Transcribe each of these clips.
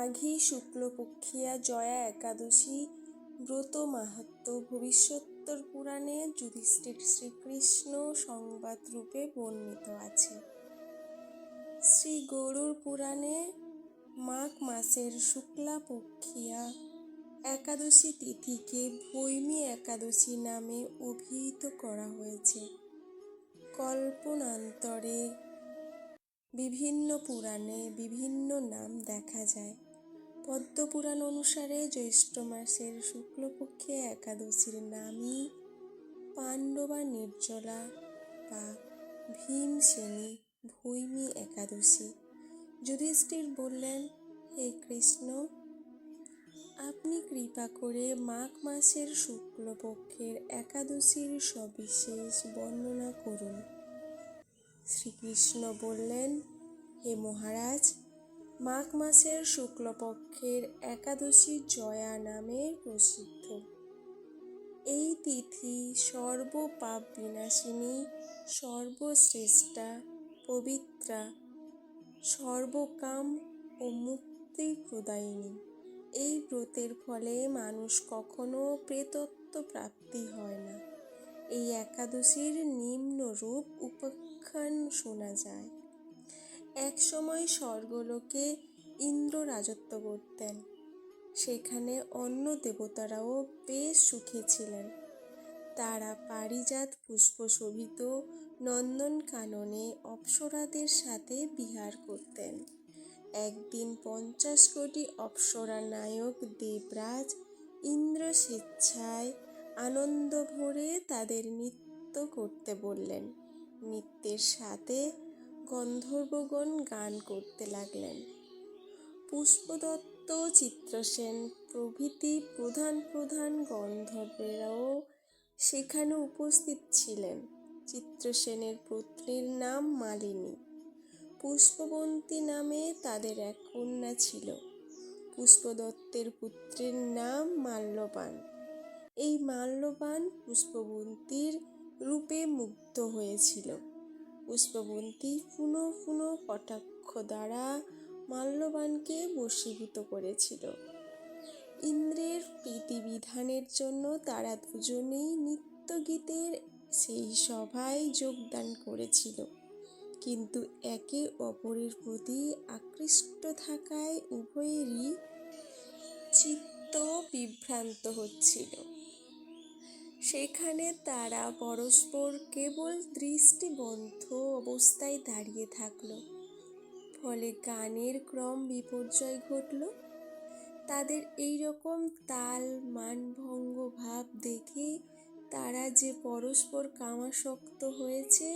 মাঘী শুক্লপক্ষিয়া জয়া একাদশী ব্রত মাহাত্ম্য ভবিষ্যোত্তর পুরাণে যুধিষ্ঠির শ্রীকৃষ্ণ সংবাদ রূপে বর্ণিত আছে। শ্রী গরুড় পুরাণে মাঘ মাসের শুক্লাপক্ষিয়া একাদশী তিথিকে ভৈমী একাদশী নামে অভিহিত করা হয়েছে। কল্পনান্তরে বিভিন্ন পুরাণে বিভিন্ন নাম দেখা যায়। পদ্মপুরাণ অনুসারে জ্যৈষ্ঠ মাসের শুক্লপক্ষে একাদশীর নামই পাণ্ডবা নির্জলা বা ভীমসেনী ভৈমী একাদশী। যুধিষ্ঠির বললেন, হে কৃষ্ণ, আপনি কৃপা করে মাঘ মাসের শুক্লপক্ষের একাদশীর সবিশেষ বর্ণনা করুন। শ্রীকৃষ্ণ বললেন, হে মহারাজ, মাঘ মাসের শুক্লপক্ষের একাদশী জয়া নামে প্রসিদ্ধ। এই তিথি সর্বপাপ বিনাশিনী, সর্বশ্রেষ্ঠা, পবিত্রা, সর্বকাম ও মুক্তি প্রদায়িনী। এই ব্রতের ফলে মানুষ কখনো প্রেতত্ব প্রাপ্তি হয় না। এই একাদশীর নিম্ন রূপ উপাখ্যান শোনা যায়। এক সময় স্বর্গলোকে ইন্দ্র রাজত্ব করতেন। সেখানে অন্য দেবতারাও বেশ সুখে ছিলেন। তারা পারিজাত পুষ্পশোভিত নন্দনকাননে অপ্সরাদের সাথে বিহার করতেন। একদিন 50 কোটি অপ্সরা নায়ক দেবরাজ ইন্দ্র স্বেচ্ছায় আনন্দ ভরে তাদের নৃত্য করতে বললেন। নৃত্যের সাথে গন্ধর্বগণ গান করতে লাগলেন। পুষ্পদত্ত, চিত্রসেন প্রভৃতি প্রধান প্রধান গন্ধর্বেরাও সেখানে উপস্থিত ছিলেন। চিত্রসেনের পত্নীর নাম মালিনী। পুষ্পবন্তী নামে তাদের এক কন্যা ছিল। পুষ্পদত্তের পুত্রের নাম মাল্যবান। এই মাল্যবান পুষ্পবন্তীর রূপে মুগ্ধ হয়েছিল। পুষ্পবন্তী পুনঃ পুনঃ কটাক্ষ দ্বারা মাল্যবানকে বশীভূত করেছিল। ইন্দ্রের প্রীতিবিধানের জন্য তারা দুজনেই নৃত্যগীতের সেই সভায় যোগদান করেছিল, কিন্তু একে অপরের প্রতি আকৃষ্ট থাকায় উভয়েরই চিত্ত বিভ্রান্ত হচ্ছিল। সেখানে তারা পরস্পর কেবল দৃষ্টিবদ্ধ অবস্থায় দাঁড়িয়ে থাকল। ফলে গানের ক্রম বিপর্যয় ঘটল। তাদের এইরকম তাল মানভঙ্গ ভাব দেখে তারা যে পরস্পর কামাসক্ত হয়েছে,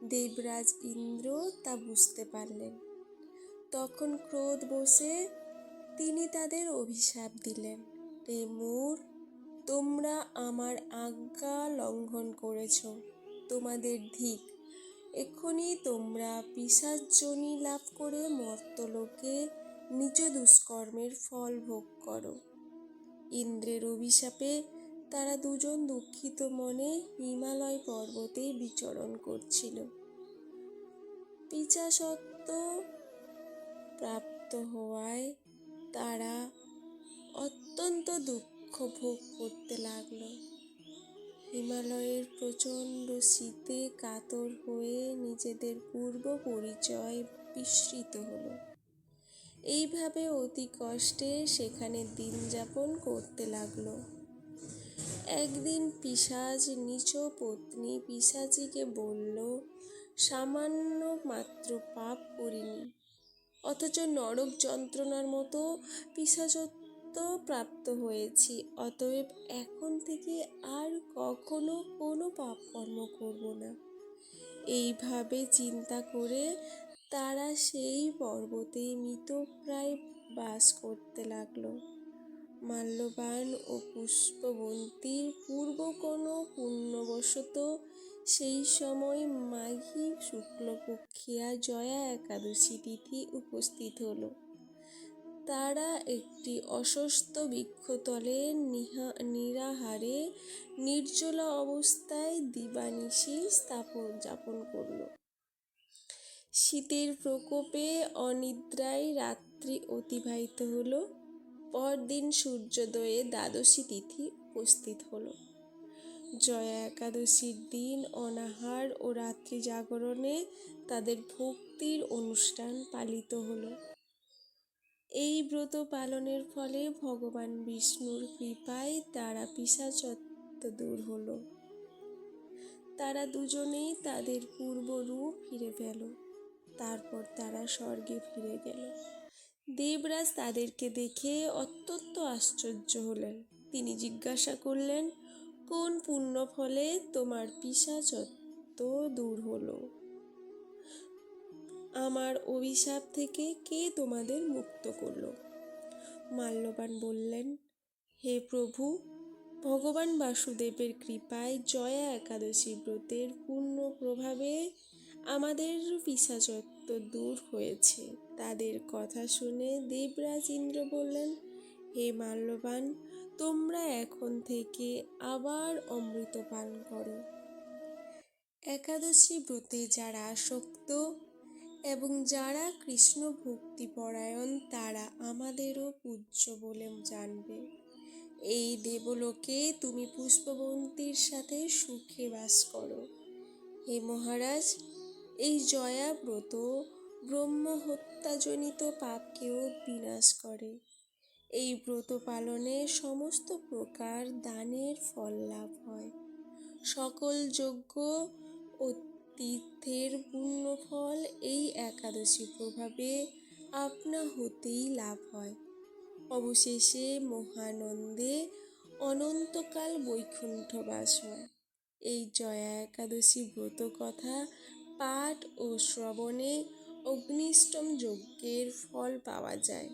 দেবরাজ ইন্দ্র তা বুঝতে পারলেন। তখন ক্রোধবশে তিনি তাদের অভিশাপ দিলেন, হে মূঢ়, তোমরা আমার আজ্ঞা লঙ্ঘন করেছ। তোমাদের ধিক! এক্ষুনি তোমরা পিশাচযোনি লাভ করে মর্ত্যলোকে নিজ দুষ্কর্মের ফল ভোগ করো। ইন্দ্রের অভিশাপে তারা দুজন দুঃখিত মনে হিমালয় পর্বতে বিচরণ করছিল। পিশাচত্ব প্রাপ্ত হওয়ায় তারা অত্যন্ত দুঃখ ভোগ করতে লাগল। হিমালয়ের প্রচণ্ড শীতে কাতর হয়ে নিজেদের পূর্ব পরিচয় বিস্মৃত হল। এইভাবে অতি কষ্টে সেখানে দিন যাপন করতে লাগল। একদিন পিশাচ নিজ পত্নী পিশাচিকে বলল, সামান্য মাত্র পাপ করিনি, অথচ নরক যন্ত্রণার মতো পিশাচত্ব প্রাপ্ত হয়েছি। অতএব এখন থেকে আর কখনো কোনো পাপকর্ম করব না। এইভাবে চিন্তা করে তারা সেই পর্বতে মৃতপ্রায় বাস করতে লাগল। মাল্যবান ও পুষ্পবন্তীর পূর্ব কোনো পুণ্যবশত সেই সময় মাঘী শুক্লপক্ষিয়া জয়া একাদশী তিথি উপস্থিত হল। তারা একটি অশ্বত্থ বৃক্ষতলে নিরাহারে নির্জলা অবস্থায় দিবানিশি যাপন করল। শীতের প্রকোপে অনিদ্রায় রাত্রি রাত্রি অতিবাহিত হলো। পরদিন সূর্যোদয়ে দ্বাদশী তিথি উপস্থিত হলো। জয়া একাদশীর দিন অনাহার ও রাত্রি জাগরণে তাদের ভক্তির অনুষ্ঠান পালিত হলো। এই ব্রত পালনের ফলে ভগবান বিষ্ণুর কৃপায় তারা পিশাচত্ব দূর হলো। তারা দুজনেই তাদের পূর্ব রূপ ফিরে পেল। তারপর তারা স্বর্গে ফিরে গেল। দেবরাজ তাদেরকে দেখে অত্যন্ত আশ্চর্য হলেন। তিনি জিজ্ঞাসা করলেন, কোন পুণ্য ফলে তোমার পিশাচত্ব দূর হলো? আমার অভিশাপ থেকে কে তোমাদের মুক্ত করলো? মাল্যবান বললেন, হে প্রভু, ভগবান বাসুদেবের কৃপায় জয়া একাদশী ব্রতের পূর্ণ প্রভাবে আমাদের পিশাচত্ব দূর হয়েছে। তাদের কথা শুনে দেবরাজ ইন্দ্র বললেন, হে মাল্যবান, তোমরা এখন থেকে আবার অমৃত পান করো। একাদশী ব্রতে যারা আসক্ত এবং যারা কৃষ্ণ ভক্তিপরায়ণ তারা আমাদেরও পূজ্য বলে জানবে। এই দেবলোকে তুমি পুষ্পবন্তীর সাথে সুখে বাস করো। হে মহারাজ, এই জয়া ব্রত ব্রহ্ম হত্যাজনিত পাপকেও বিনাশ করে। এই ব্রত পালনে সমস্ত প্রকার দানের ফল লাভ হয়। সকল যজ্ঞ ও তীর্থের পুণ্য ফল এই একাদশী প্রভাবে আপনা হতেই লাভ হয়। অবশেষে মহানন্দে অনন্তকাল বৈকুণ্ঠবাস হয়। এই জয়া একাদশী ব্রত কথা পাঠ ও শ্রবণে অগ্নিষ্টম যজ্ঞের ফল পাওয়া যায়।